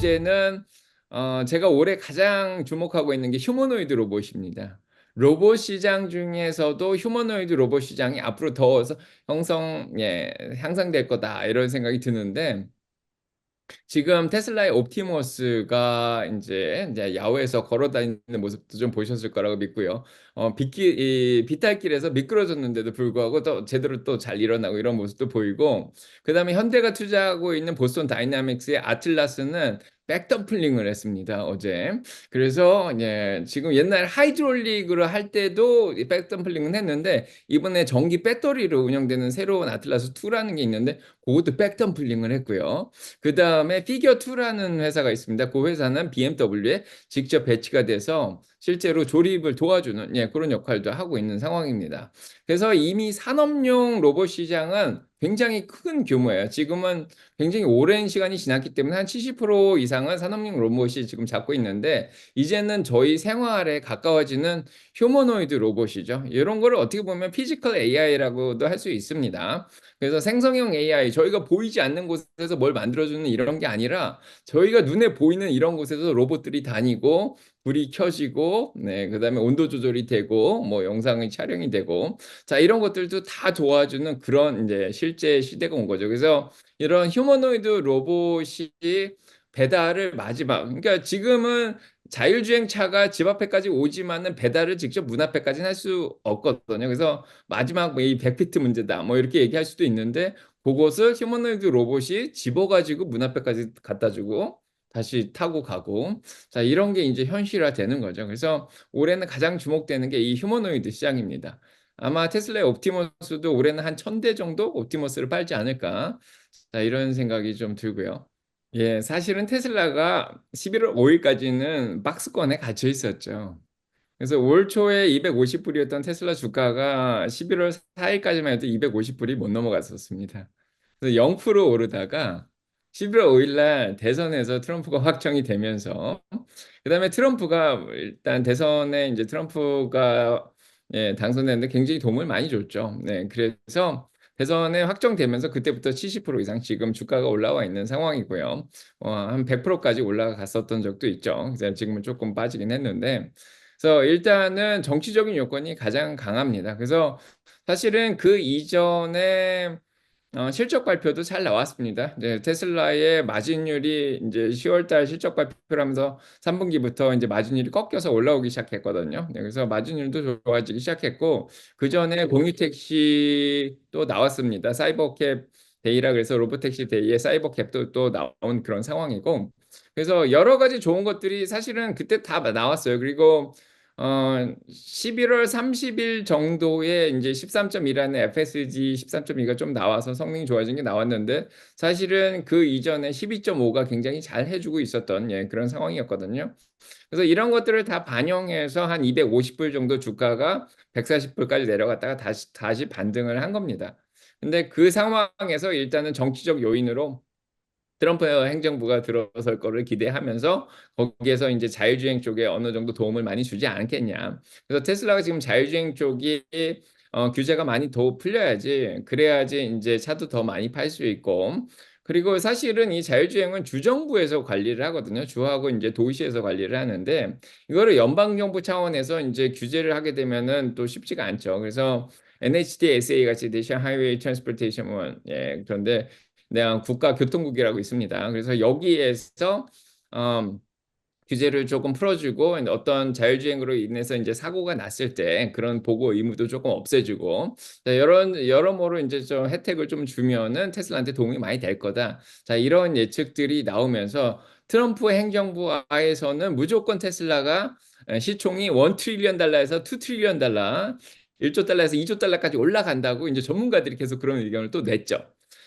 주제는 제가 올해 가장 주목하고 있는 게 휴머노이드 로봇입니다. 로봇 시장 중에서도 휴머노이드 로봇 시장이 앞으로 더 향상될 거다 이런 생각이 드는데 지금 테슬라의 옵티머스가 이제 야외에서 걸어 다니는 모습도 좀 보셨을 거라고 믿고요. 비탈길에서 미끄러졌는데도 불구하고 또 제대로 또 잘 일어나고 이런 모습도 보이고, 그다음에 현대가 투자하고 있는 보스턴 다이나믹스의 아틀라스는 백덤플링을 했습니다, 어제. 그래서 지금 옛날 하이드롤릭으로 할 때도 이 백덤플링은 했는데, 이번에 전기 배터리로 운영되는 새로운 아틀라스 2라는 게 있는데 그것도 백덤플링을 했고요. 그다음에 피겨2라는 회사가 있습니다. 그 회사는 BMW에 직접 배치가 돼서 실제로 조립을 도와주는 그런 역할도 하고 있는 상황입니다. 그래서 이미 산업용 로봇 시장은 굉장히 큰 규모예요. 지금은 굉장히 오랜 시간이 지났기 때문에 한 70% 이상은 산업용 로봇이 지금 잡고 있는데, 이제는 저희 생활에 가까워지는 휴머노이드 로봇이죠. 이런 거를 어떻게 보면 피지컬 AI라고도 할 수 있습니다. 그래서 생성형 AI, 저희가 보이지 않는 곳에서 뭘 만들어주는 이런 게 아니라 저희가 눈에 보이는 이런 곳에서 로봇들이 다니고 불이 켜지고, 그다음에 온도 조절이 되고, 뭐 영상의 촬영이 되고, 자, 이런 것들도 다 도와주는 그런 이제 실제 시대가 온 거죠. 그래서 이런 휴머노이드 로봇이 배달을 마지막, 그러니까 지금은 자율주행차가 집 앞에까지 오지만은 배달을 직접 문 앞에까지는 할 수 없거든요. 그래서 마지막 뭐이 100피트 문제다 뭐 이렇게 얘기할 수도 있는데, 그것을 휴머노이드 로봇이 집어가지고 문 앞에까지 갖다 주고 다시 타고 가고, 자, 이런 게 이제 현실화 되는 거죠. 그래서 올해는 가장 주목되는 게 이 휴머노이드 시장입니다. 아마 테슬라의 옵티머스도 올해는 한 1000대 정도 옵티머스를 팔지 않을까, 자, 이런 생각이 좀 들고요. 사실은 테슬라가 11월 5일까지는 박스권에 갇혀 있었죠. 그래서 올 초에 250불이었던 테슬라 주가가 11월 4일까지만 해도 250불이 못 넘어갔었습니다. 그래서 0% 오르다가 11월 5일 날 대선에서 트럼프가 확정이 되면서, 그다음에 트럼프가 일단 대선에 이제 트럼프가 당선됐는데 굉장히 도움을 많이 줬죠. 그래서 대선에 확정되면서 그때부터 70% 이상 지금 주가가 올라와 있는 상황이고요. 한 100%까지 올라갔었던 적도 있죠. 그래서 지금은 조금 빠지긴 했는데, 그래서 일단은 정치적인 요건이 가장 강합니다. 그래서 사실은 그 이전에 실적 발표도 잘 나왔습니다. 이제 테슬라의 마진율이 이제 10월 달 실적 발표를 하면서 3분기부터 이제 마진율이 꺾여서 올라오기 시작했거든요. 그래서 마진율도 좋아지기 시작했고, 그 전에 공유 택시도 나왔습니다. 사이버캡 데이라 그래서 로보택시 데이에 사이버캡도 또 나온 그런 상황이고, 그래서 여러 가지 좋은 것들이 사실은 그때 다 나왔어요. 그리고 11월 30일 정도에 이제 13.2라는 FSD 13.2가 좀 나와서 성능이 좋아진 게 나왔는데, 사실은 그 이전에 12.5가 굉장히 잘 해주고 있었던 그런 상황이었거든요. 그래서 이런 것들을 다 반영해서 한 250불 정도 주가가 140불까지 내려갔다가 다시 반등을 한 겁니다. 근데 그 상황에서 일단은 정치적 요인으로 트럼프 행정부가 들어설 거를 기대하면서 거기에서 이제 자율주행 쪽에 어느 정도 도움을 많이 주지 않겠냐. 그래서 테슬라가 지금 자율주행 쪽이 규제가 많이 더 풀려야지, 그래야지 이제 차도 더 많이 팔 수 있고, 그리고 사실은 이 자율주행은 주정부에서 관리를 하거든요. 주하고 이제 도시에서 관리를 하는데, 이거를 연방정부 차원에서 이제 규제를 하게 되면은 또 쉽지가 않죠. 그래서 NHTSA 같이 내셔널 하이웨이 트랜스포테이션 원, 그런데 국가교통국이라고 있습니다. 그래서 여기에서 음, 규제를 조금 풀어주고, 어떤 자율주행으로 인해서 이제 사고가 났을 때 그런 보고 의무도 조금 없애주고, 자, 여러모로 이제 좀 혜택을 좀 주면은 테슬라한테 도움이 많이 될 거다. 자, 이런 예측들이 나오면서 트럼프 행정부 하에서는 무조건 테슬라가 시총이 1 트릴리언 달러에서 2 트릴리언 달러, 1조 달러에서 2조 달러까지 올라간다고 이제 전문가들이 계속 그런 의견을 또 냈죠.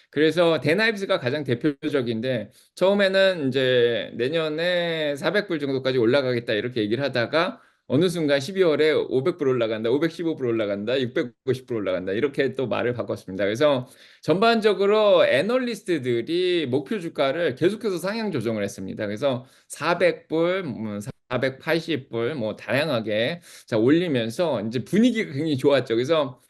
그래서 데나이브스가 가장 대표적인데, 처음에는 이제 내년에 400불 정도까지 올라가겠다 이렇게 얘기를 하다가 어느 순간 12월에 500불 올라간다, 515불 올라간다, 650불 올라간다 이렇게 또 말을 바꿨습니다. 그래서 전반적으로 애널리스트들이 목표 주가를 계속해서 상향 조정을 했습니다. 그래서 400불, 480불 뭐 다양하게 자 올리면서 이제 분위기가 굉장히 좋았죠. 그래서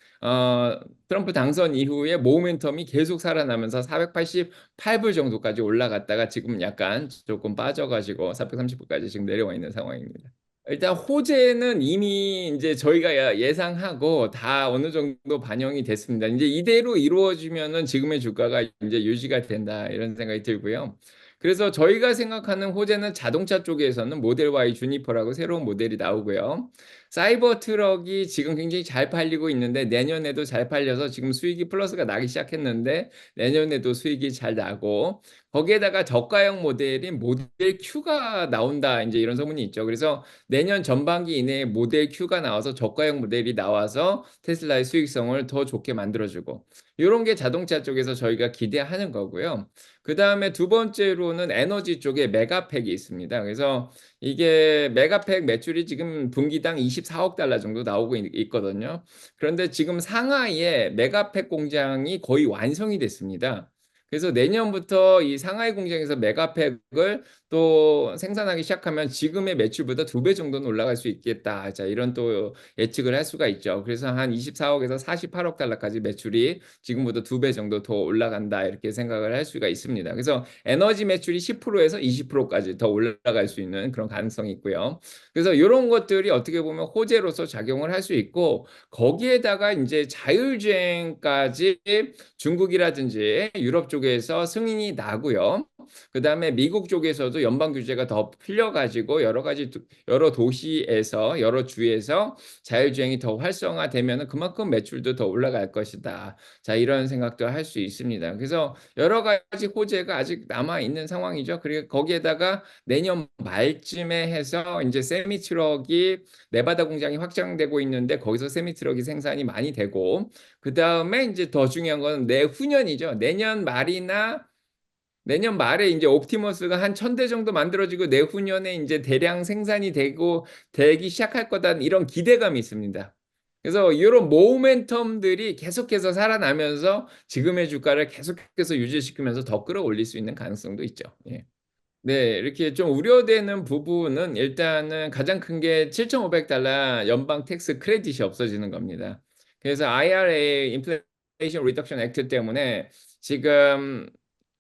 트럼프 당선 이후에 모멘텀이 계속 살아나면서 488불 정도까지 올라갔다가 지금 약간 조금 빠져 가지고 430불까지 지금 내려와 있는 상황입니다. 일단 호재는 이미 이제 저희가 예상하고 다 어느 정도 반영이 됐습니다. 이제 이대로 이루어지면은 지금의 주가가 이제 유지가 된다 이런 생각이 들고요. 그래서 저희가 생각하는 호재는 자동차 쪽에서는 모델 Y 주니퍼라고 새로운 모델이 나오고요. 사이버 트럭이 지금 굉장히 잘 팔리고 있는데 내년에도 잘 팔려서 지금 수익이 플러스가 나기 시작했는데 내년에도 수익이 잘 나고, 거기에다가 저가형 모델인 모델 Q가 나온다 이제 이런 소문이 있죠. 그래서 내년 전반기 이내에 모델 Q가 나와서 저가형 모델이 나와서 테슬라의 수익성을 더 좋게 만들어주고, 이런 게 자동차 쪽에서 저희가 기대하는 거고요. 그 다음에 두 번째로는 에너지 쪽에 메가팩이 있습니다. 그래서 이게 메가팩 매출이 지금 분기당 24억 달러 정도 나오고 있거든요. 그런데 지금 상하이에 메가팩 공장이 거의 완성이 됐습니다. 그래서 내년부터 이 상하이 공장에서 메가팩을 또 생산하기 시작하면 지금의 매출보다 2배 정도는 올라갈 수 있겠다. 자, 이런 또 예측을 할 수가 있죠. 그래서 한 24억에서 48억 달러까지 매출이 지금보다 2배 정도 더 올라간다. 이렇게 생각을 할 수가 있습니다. 그래서 에너지 매출이 10%에서 20%까지 더 올라갈 수 있는 그런 가능성이 있고요. 그래서 이런 것들이 어떻게 보면 호재로서 작용을 할 수 있고, 거기에다가 이제 자율주행까지 중국이라든지 유럽 쪽에서 승인이 나고요. 그다음에 미국 쪽에서도 연방 규제가 더 풀려 가지고 여러 도시에서 여러 주에서 자율주행이 더 활성화되면은 그만큼 매출도 더 올라갈 것이다. 자, 이런 생각도 할 수 있습니다. 그래서 여러 가지 호재가 아직 남아 있는 상황이죠. 그리고 거기에다가 내년 말쯤에 해서 이제 세미 트럭이 네바다 공장이 확장되고 있는데 거기서 세미 트럭이 생산이 많이 되고, 그다음에 이제 더 중요한 건 내후년이죠. 내년 말에 이제 옵티머스가 한 1,000대 정도 만들어지고 내후년에 이제 대량 생산이 되기 시작할 거다는 이런 기대감이 있습니다. 그래서 이런 모멘텀들이 계속해서 살아나면서 지금의 주가를 계속해서 유지시키면서 더 끌어올릴 수 있는 가능성도 있죠. 예. 네. 이렇게 좀 우려되는 부분은 일단은 가장 큰 게 7,500달러 연방 텍스 크레딧이 없어지는 겁니다. 그래서 IRA 인플레이션 리덕션 액트 때문에 지금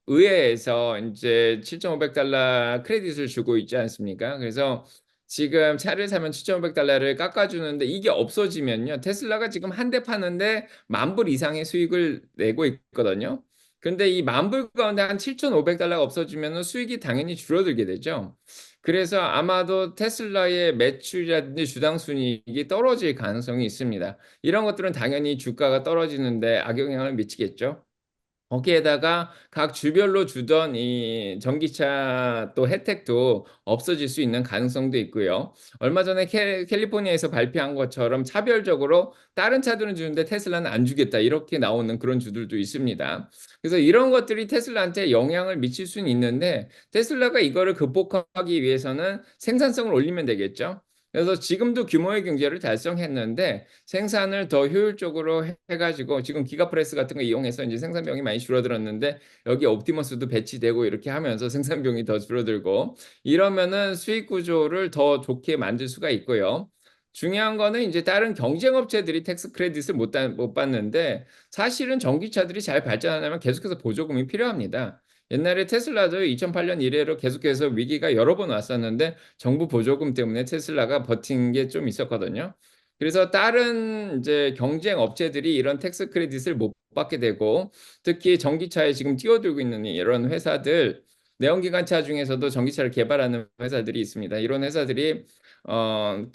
의회에서 인제 7,500달러 크레딧을 주고 있지 않습니까? 그래서 지금 차를 사면 7,500달러를 깎아 주는데 이게 없어지면요, 테슬라가 지금 한 대 파는데 10,000불 이상의 수익을 내고 있거든요. 근데 이 10,000불 가운데 한 7,500달러가 없어지면은 수익이 당연히 줄어들게 되죠. 그래서 아마도 테슬라의 매출이라든지 주당 순이익이 떨어질 가능성이 있습니다. 이런 것들은 당연히 주가가 떨어지는 데 악영향을 미치겠죠. 거기에다가 각 주별로 주던 이 전기차 또 혜택도 없어질 수 있는 가능성도 있고요. 얼마 전에 캘리포니아에서 발표한 것처럼 차별적으로 다른 차들은 주는데 테슬라는 안 주겠다, 이렇게 나오는 그런 주들도 있습니다. 그래서 이런 것들이 테슬라한테 영향을 미칠 수는 있는데, 테슬라가 이거를 극복하기 위해서는 생산성을 올리면 되겠죠. 그래서 지금도 규모의 경제를 달성했는데 생산을 더 효율적으로 해 가지고, 지금 기가프레스 같은 거 이용해서 인제 생산량이 많이 줄어들었는데 여기 옵티머스도 배치되고 이렇게 하면서 생산량이 더 줄어들고, 이러면은 수익 구조를 더 좋게 만들 수가 있고요. 중요한 거는 인제 다른 경쟁 업체들이 텍스 크레딧을 못 받는데, 사실은 전기차들이 잘 발전하려면 계속해서 보조금이 필요합니다. 옛날에 테슬라도 2008년 이래로 계속해서 위기가 여러 번 왔었는데 정부 보조금 때문에 테슬라가 버틴 게 좀 있었거든요. 그래서 다른 이제 경쟁 업체들이 이런 텍스 크레딧을 못 받게 되고, 특히 전기차에 지금 뛰어들고 있는 이런 회사들, 내연기관차 중에서도 전기차를 개발하는 회사들이 있습니다. 이런 회사들이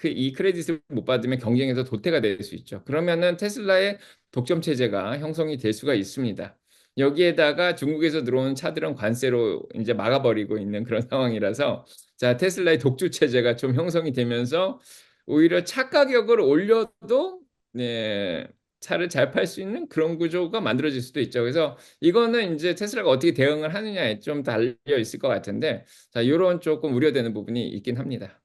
이 크레딧을 못 받으면 경쟁에서 도태가 될 수 있죠. 그러면은 테슬라의 독점 체제가 형성이 될 수가 있습니다. 여기에다가 중국에서 들어오는 차들은 관세로 인제 막아 버리고 있는 그런 상황이라서, 자, 테슬라의 독주 체제가 좀 형성이 되면서 오히려 차 가격을 올려도, 네, 차를 잘 팔 수 있는 그런 구조가 만들어질 수도 있죠. 그래서 이거는 인제 테슬라가 어떻게 대응을 하느냐에 좀 달려 있을 것 같은데, 자, 요런 쪼끔 우려되는 부분이 있긴 합니다.